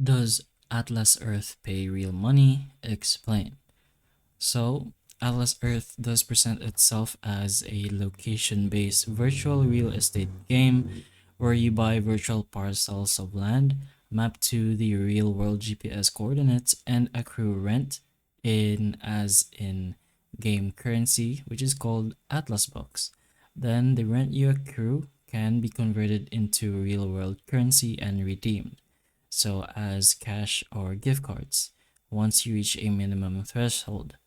Does Atlas Earth pay real money? Explain. So, Atlas Earth does present itself as a location based virtual real estate game where you buy virtual parcels of land mapped to the real world GPS coordinates and accrue rent in game currency, which is called Atlas bucks. Then the rent you accrue can be converted into real world currency and redeemed, so as cash or gift cards, once you reach a minimum threshold.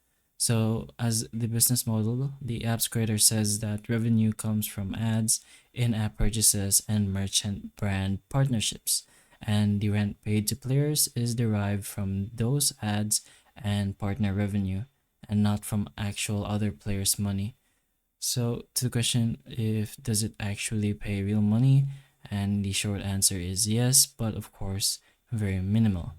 So, as the business model, the app's creator says that revenue comes from ads, in app purchases, and merchant brand partnerships. And the rent paid to players is derived from those ads and partner revenue, and not from actual other players' money. So, to the question, if does it actually pay real money? And the short answer is yes, but of course, very minimal.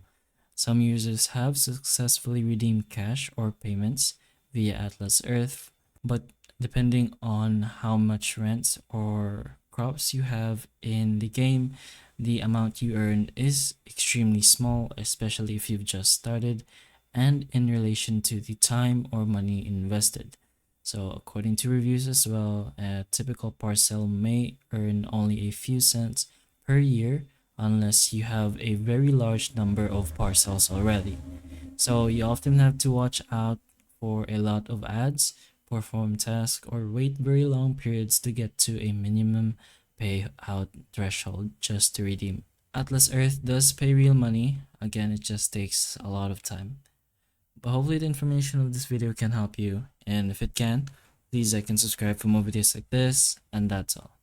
Some users have successfully redeemed cash or payments via Atlas Earth, but depending on how much rent or crops you have in the game, the amount you earn is extremely small, especially if you've just started and in relation to the time or money invested. So, according to reviews as well, a typical parcel may earn only a few cents per year unless you have a very large number of parcels already. So you often have to watch out for a lot of ads, perform tasks, or wait very long periods to get to a minimum payout threshold just to redeem. Atlas Earth does pay real money. Again, it just takes a lot of time. But hopefully the information of this video can help you. And if it can, please like and subscribe for more videos like this. And that's all.